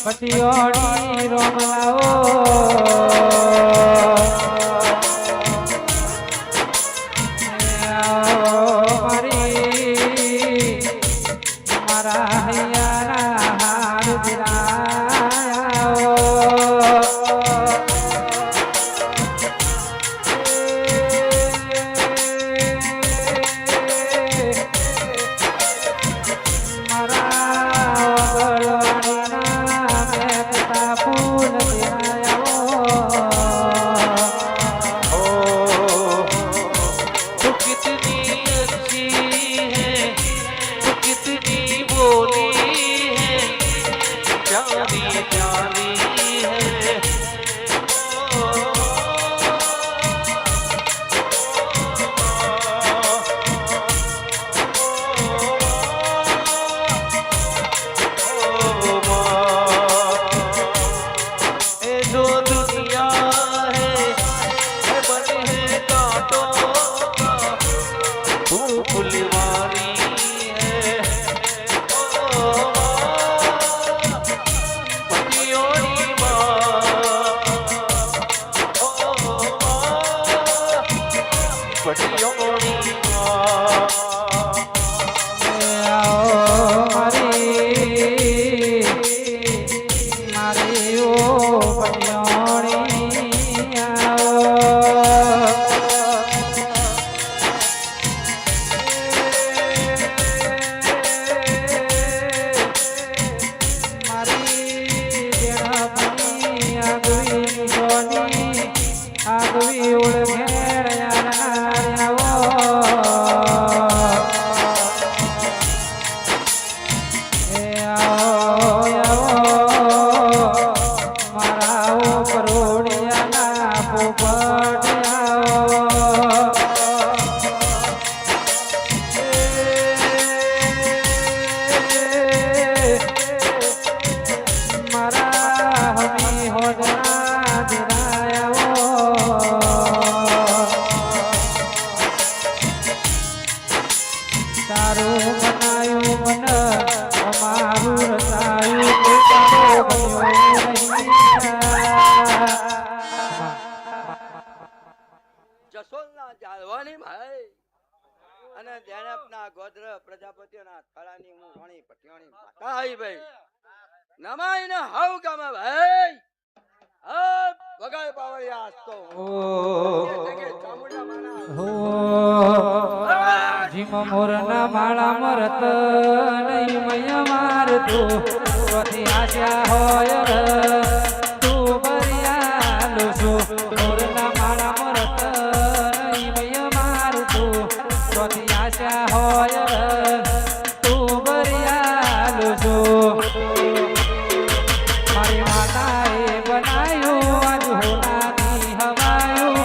પટિયોડી રોમલાઓ પ્રજાપતિઓના થળાની હું વાણી પટિયાણી માતા આવી ભાઈ નમાઈને હાવ ગામે ભાઈ હપ વગાય પાવળિયા આસ્તો જીમ મોરના માળા મરત નહીં મય મારતું વધી આશા હોય તું બરિયાલો છો મોરના માળા મરત નહીં મય મારતું વધી આશા હોય તું બરિયાલો છો મારી માતાએ બનાયું આજ હોનાથી હવાયું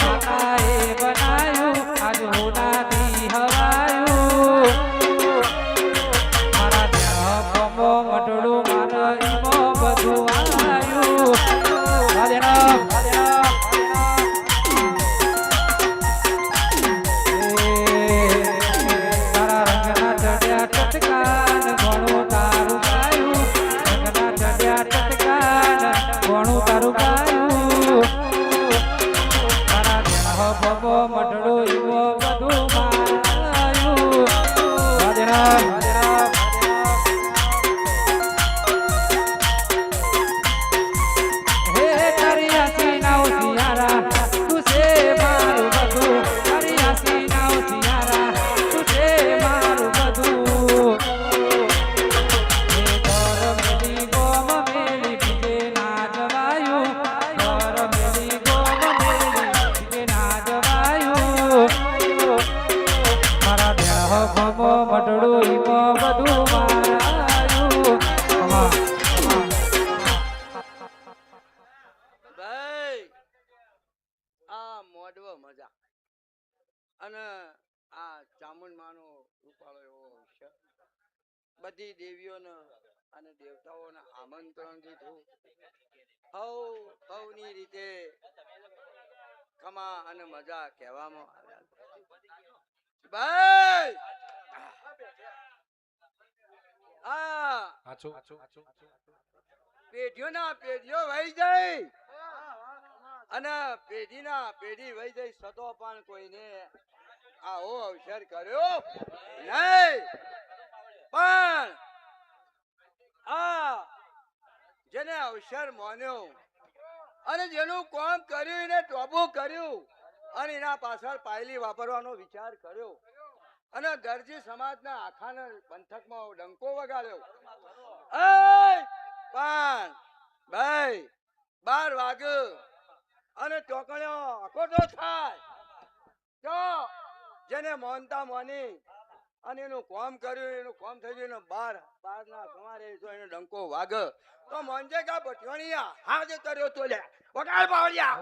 માતાએ બનાયું આજ હોનાથી હવાયું મારા ત્યાં પમો મટડું મારા ઈમો બધું આવ્યું રાધેરામ તારા રંગના ચડ્યા ટટકાન ઘણું તારું ગાયું રંગના ચડ્યા ટટકાન ઘણું તારું ગાયું તારા ત્યાં પમો મટડું ઈમો બધું મારાયું રાધેરામ બધી દેવીઓને અને દેવતાઓને આમંત્રણ દીધું હવની રીતે ખમા અને મજા કહેવામાં આવ્યા ભાઈ પેઢીઓના પેઢીઓ વહી જાય અને પેઢીના પેઢી વહી જાય સતો પણ કોઈને આવો અવસર કર્યો નહીં. પણ આ જેને અવસર માન્યો અને જેનું કામ કર્યું એને ટોબું કર્યું અને એના પાછળ પાયલી વાપરવાનો વિચાર કર્યો અને દરજી સમાજના આખાના પંથકમાં ડંકો વગાડ્યો. પણ ભાઈ 12 વાગે અને ચોકડીઓ આખોટો થાય તો જેને મોનતા મોની અને એનું કામ કર્યું એનું કામ થઈ ગયું 12 ના સવારે જો એનો ડંકો વાગ તો મોંજે કા બટિયાણીયા હાજે કર્યો તો લે વગાડ પાવડિયા.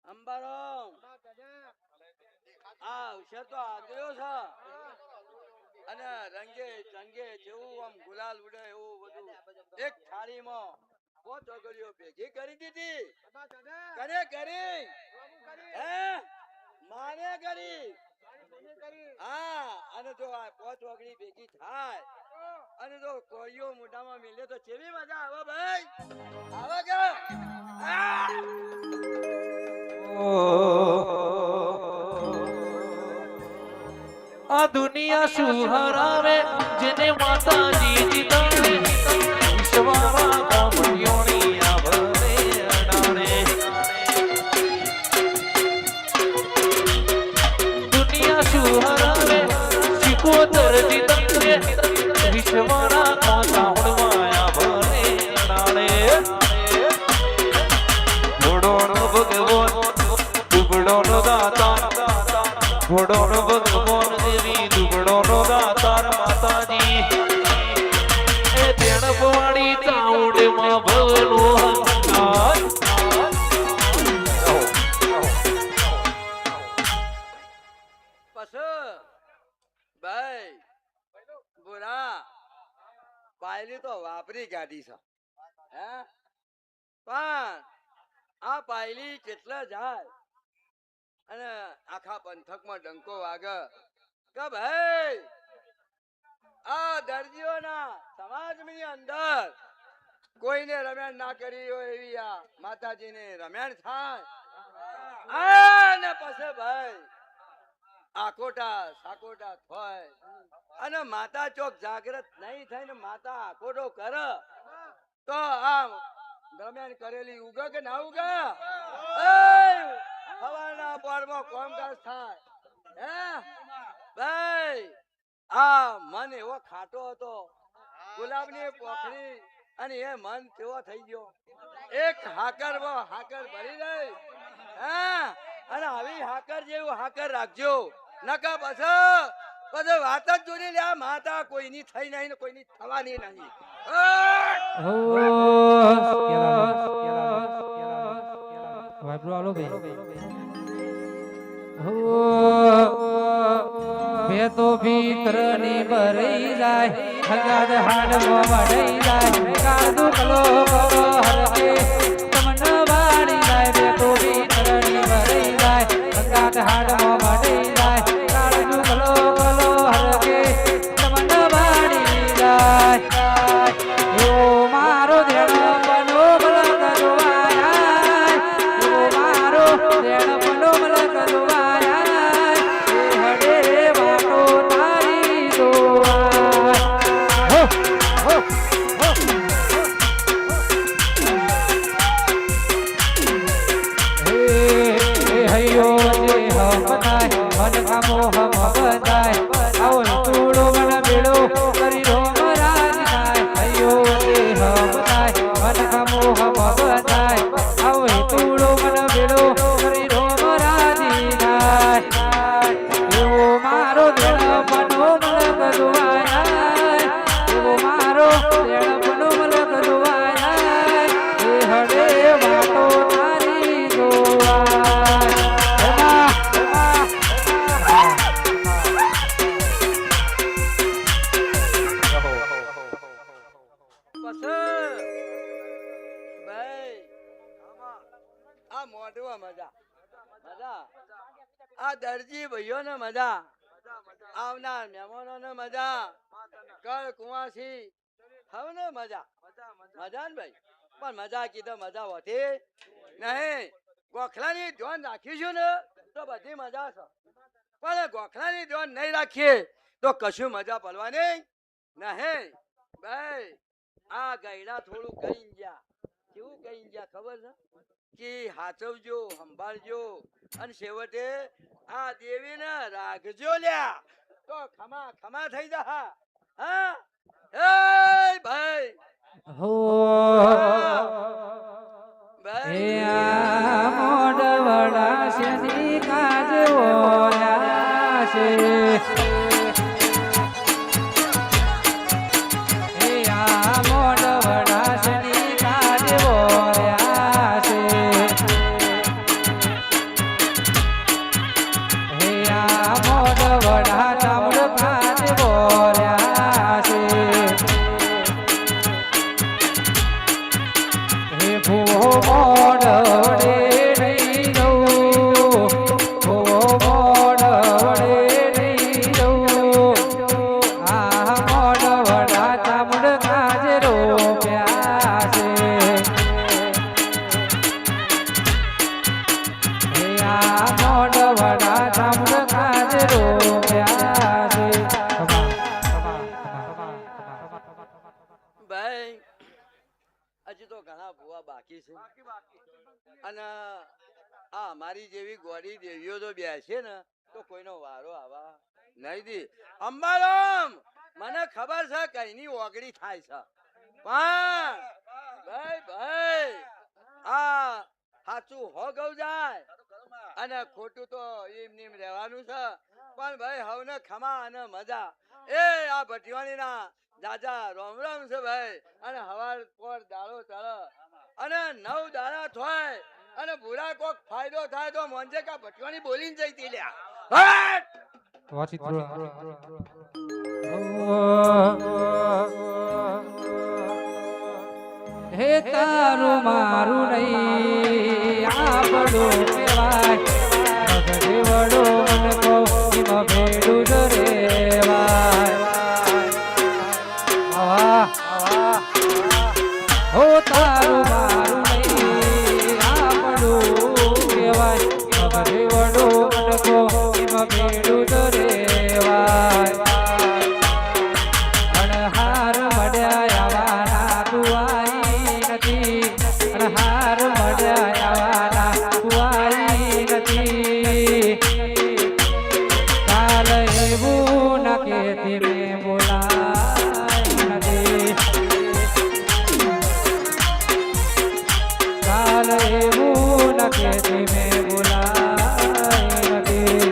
અંબારામ આ અવસર તો આગ્યો છે અને રંગે ચંગે જેવું આમ ગુલાલ ઉડે એવું બધું એક થાળીમાં 5 ચોકડીઓ ભેગી કરી દીધી. કને કરી હે માને કરી. હા અને જો આ 5 ચોકડી ભેગી થાય અને જો કોળીઓ મોઢામાં મિલે તો કેવી મજા આવે ભાઈ. આવે કે આ દુનિયા શું હરાવે જેને માતાજી જીતાડે વિશ્વમાં કોમળીઓની આવરે અડાડે. દુનિયા શું હરાવે સિકોતર જીતાડે વિશ્વના કોસાવડમાં આવરે અડાડે. ઘોડોનો ભગવાન દુબળોનો દાતા ઘોડોનો ભગવાન દેવી દુબળોનો દાતાર માતાજી એ તેણપવાડી ચાઉંડમાં ભવનો હંકાર. ભાઈ બોરા પાયલી તો વાપરી કાઢી છે હે પણ આ પાયલી કેટલા જાય અને આખા પંથકમાં ડંકો વાગે કે ભાઈ આ દરજીઓના સમાજની અંદર કોઈને રમ્યાણ ના કરી હોય એવી આ માતાજીને રમ્યાણ થાય અને પછી ભાઈ આકોટા સાકોટા થાય અને માતા ચોક જાગૃત નહીં થઈને માતા આકોટો કરે તો આમ દરમિયાન કરેલી ઉગે કે ના ઉગે. હવાના પોરમાં કોમકાજ થાય હે ભાઈ. આ મન એવો ખાટો હતો ગુલાબની પોખરી અને એ મન કેવો થઈ ગયો એક હાકરમાં હાકર ભરી રહી હે અને આવી હાકર જેવું હાકર રાખજો નકા પછી વાત જ જોડી લે. આ માતા કોઈની થઈ નહીં ને કોઈની થવાની નહીં. બે તો ભીતર ની ભરાઈ જાય હગાદ હાડમાં વડાઈ જાય કાદુ કલો કરો હરકે તમને વાડી જાય. બે તો ભીતર ની ભરાઈ જાય હગાદ હાડમાં વડાઈ જાય કાદુ કલો કલો હરકે તમને વાડી જાય. ઓ મારો દેણ બનો મલક જોવાયા ઓ મારો દેણ બનો મલક જોવાયા હડે વાટો તારી જોવાય. હો હો હો હે હૈયો જે હમ થાય મન કામો હમ બધાય આવો તૂડો મન બેડો કરી રોમ રાજ થાય. હૈયો જે હમ થાય મન કામો હમ બધાય આવો તૂડો મન બેડો કરી રોમ રાજી થાય. એવો મારો દેણ બનો મલક જોવાય એવો મારો દેણ બનો મલક જોવાય એ હડે વાટો તારી જોવાય. આ મોઢવા મજા મજા આ દરજી ભાઈઓને મજા આવનાર મહેમાનોને મજા કર કુવાસી હવને મજા મજા ને ભાઈ પણ મજા કીધો મજા હોતી નહીં ગોખલાની ધ્યાન રાખીશું ને તો બધી મજા છે પણ ગોખલાની ધ્યાન નહીં રાખીએ તો કશું મજા પડવાની નહીં ભાઈ આ ગયડા થોડું કઈ ગયા કેવું કઈ ગયા ખબર છે કે હાચવજો સંભાળજો અને છેવટે આ દેવીને રાખજો લ્યા તો ખમા ખમા થઈ જા હા એ ભાઈ હો ભાઈ એ આ મોઢવડા શેની કાજ ઓલા છે એ આ મોઢવડા શેની કાજ ઓલા છે એ આ મોઢવડા ચામડ કાજ ઓલા છે હે ભૂવો મોઢવડે નહીં જવું ભૂવો મોઢવડે નહીં જવું આ મોઢવડા ચામડ કાજ રોપ્યા છે હે આ મોઢવડા ચામડ કાજ રોપ્યા છે ભાઈ હજી તો ઘણા ભૂવા બાકી છે અને આ અમારી જેવી ગોડી દેવીઓ તો બેસે ને તો કોઈનો વારો આવા નહીં દી અંબારામ મને ખબર છે કઈની ઓગળી થાય છે પણ ભાઈ ભાઈ આ સાચું હો ગૌ જાય અને ખોટું તો એમ રહેવાનું છે પણ ભાઈ હવને ખમા અને મજા એ આ ભટિયાણી ના દાદા રામ રામ છે ભાઈ અને હવાર પર દાડો ચડે અને 9 દાડા થાય અને ભૂરા કોક ફાયદો થાય તો મોંજે કા ભટિયાણી બોલીને જઈતી લ્યા હટ! વાચિત હે તારું મારું નહીં આપણું કહેવાય મગજે વડો મન કો એમાં ભેડું જ રેવાય હો તારું મારું નહીં આપણું કહેવાય મગજે વડો મન કો એમાં ભેડું જ રેવાય અણહાર મળ્યા આવાના તું આઈ નથી અણહાર મળ્યા આવાના તું આઈ નથી કાલ એવું ન કેતી મેં બોલાય નથી કાલ એવું ન કેતી મેં બોલાય નથી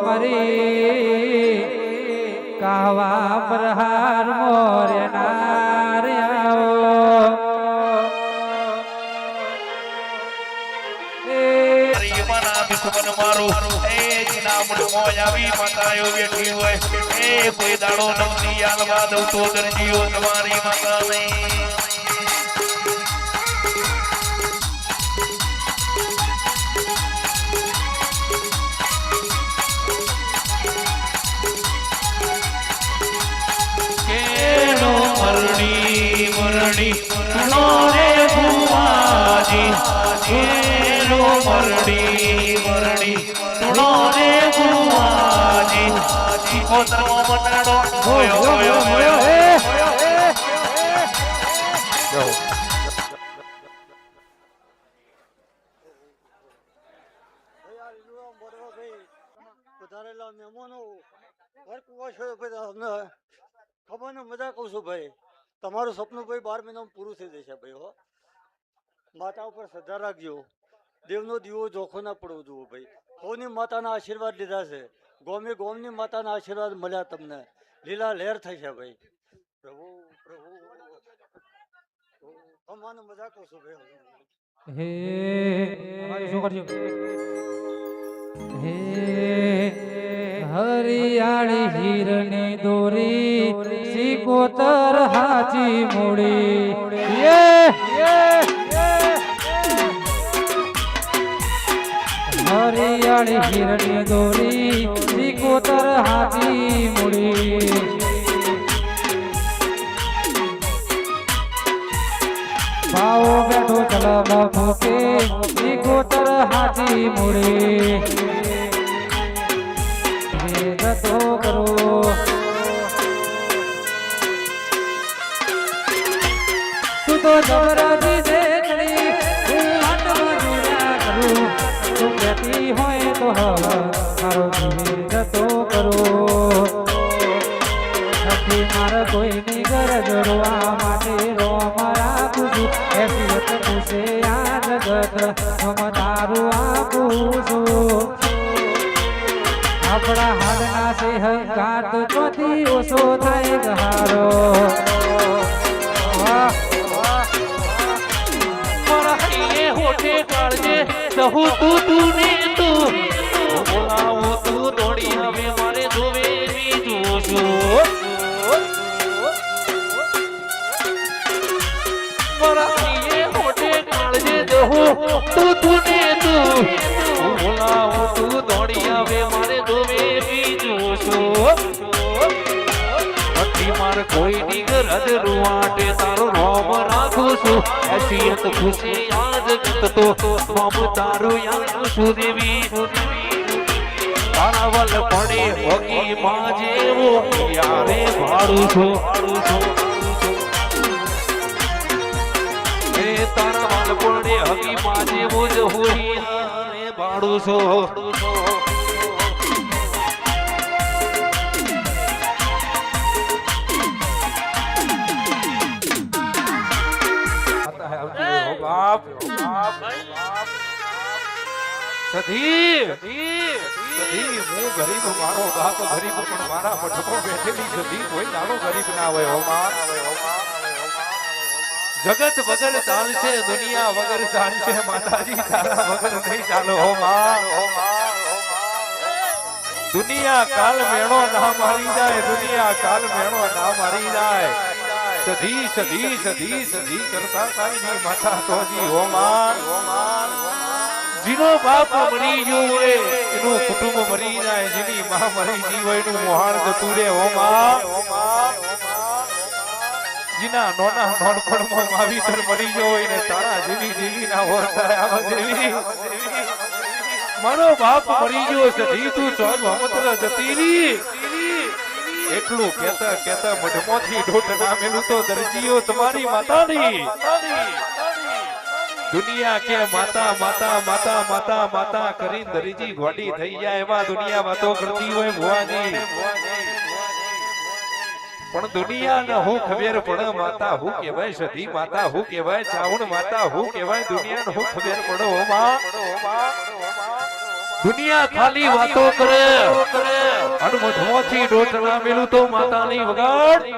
મારી કાવા પ્રહાર મોર્ય નાર્યાઓ દુશ્મન મારો એ જીનામડ મોયાવી માતાયો બેઠી હોય એ કોઈ દાડો નમતી આલવા દઉં તો દરજીઓ તમારી માતા નહીં મરણી મરણી નો રે ભુવાજી કેરો મરણી મરણી નો રે ભુવાજી કોતરવો મનાડો હોયો હોયો હોયો વધારેલા મહેમાનો ઘર કુવાશો અમને ખબર ને મજા કહું છું ભાઈ તમારું સપનું ભાઈ 12 મહિનામાં પૂરું થઈ જશે ભાઈ હો માતા ઉપર શ્રદ્ધા રાખજો દેવનો દીવો જોખો ના પડવો જોવો ભાઈ સૌની માતાના આશીર્વાદ લીધા છે ગોમની માતાના આશીર્વાદ મળ્યા તમને લીલા લહેર થઈ છે ભાઈ પ્રભુ પ્રભુ અમાને મજા કહું છું ભાઈ હે અમારી છોકરીઓ હે હરિયાળી હીરની દોરી સિકોતર હાચી મૂડી હરિયાળી હીરની દોરી સિકોતર હાચી મૂડી ભાવ બેઠો ચલમ ફૂકે સિકોતર હાચી મૂડી તો કરો તું તો જબરાજી દેખડી હું હાથમાં જોયા કરું તું કહેતી હોય તો મારો જીવ જતો કરો નથી મારે કોઈની ગરજ રોવા માટે રોમ રાખું છું હેસિયત પૂછે આ જગત તારું આપું છું આપણા હાડના છે હંકાર તો ચોથી ઓછો થાય ગહારો મરાઠીએ હોઠે કાળજે સહુ તું ને તું બોલાવો તું દોડી હવે મારે જોવે બીજું શું મરાઠીએ હોઠે કાળજે સહુ તું ને તું બોલાવો તું દોડી હવે મારે જોવે બીજું શું માર કોઈ નિગરજ રૂવાટે તારો રોમ રાખું છું હેસિયત ખુશી યાદ તો રોમ તારું યાદ છું દેવી તારા વલ પડે હોગી માં જેવો યારે ભાડું છું એ તારા વલ પડે હગી માં જેવો જ હોઈ યારે ભાડું છું સધી હું ગરીબ મારો બાપ ગરીબ પણ મારા મઠકો બેઠેલી સધી કોઈ નાનો ગરીબ ના હોય જગત વગર ચાલશે દુનિયા વગર ચાલશે માતાજી તારા વગર નહીં ચાલો હો દુનિયા કાલ મેણો ના મારી જાય દુનિયા કાલ મેણો ના મારી જાય સધી સધી સધી સધી કરતા તારી માતા તોજી હો જીનો બાપ મરી ગયો હોય એનું કુટુંબ મરી જાય જેની માં મરી ગઈ હોય એનું મોહાણ જતું રે હો જીના નોના નોનપણમાં માવીતર મરી ગયો હોય ને તારા જેવી જેવી ના હોય તારા જેવી મારો બાપ મરી ગયો સધી તું ચોર મોહમ્મદ જતી રી એટલું કેતા કેતા મઢમાંથી ઢોટ નામેલું તો દરજીઓ તમારી માતાની દુનિયા કે માતા માતા માતા માતા માતા કરીને દરજી ગોડી થઈ જાય એમાં દુનિયા વાતો કરતી હોય ભુવાજી પણ દુનિયાને હું ખબર પડે માતા હું કહેવાય સધી માતા હું કહેવાય ચાવણ માતા હું કહેવાય દુનિયાને હું ખબર પડે હો માં દુનિયા ખાલી વાતો કરે અને મઢમાંથી ડોટલા મેલું તો માતાની વગાડ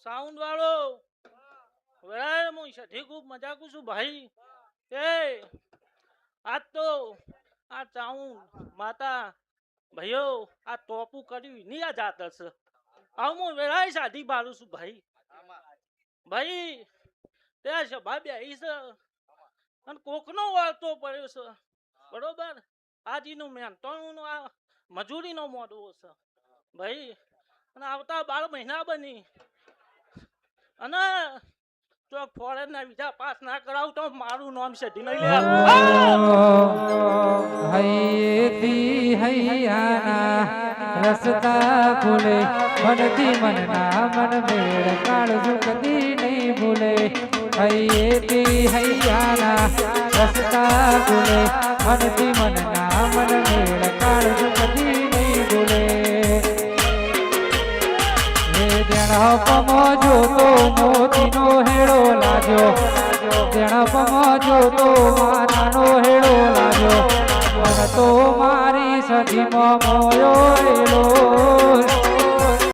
સાઉન્ડ વાળો વેળાએ હું સધી ખૂબ મજાકું છું ભાઈ એ આજ તો આ સાઉન્ડ માતા ભાઈઓ આ ટોપું કર્યું નહીં આ જાત હશે આવું હું વેળાએ સાધી બારું છું ભાઈ ભાઈ તે સભા બેહી છે અને કોકનો વાળતો પડ્યો છે બરોબર આજીનું મહેનતાણું આ મજૂરીનો મોડવો છે ભાઈ અને આવતા 12 મહિના બની અને ચોક ફોરેન ના વિઝા પાસ ના કરાવું તો મારું નામ સધી નહીં લે હૈયેતી હૈયાના રસ્તા ખુલે મનથી મનના મન મેળ કાળજુ કદી નહીં ભૂલે હૈયેતી હૈયાના રસ્તા ખુલે મનથી મનના મન મેળ કાળજુ કદી નહીં ભૂલે પમો જોતો મોતીનો હેડો લાગ્યો મંડપમાં જોતો માતાનો હેડો લાગ્યો પણ તો મારી સધીમાં મોયો એલો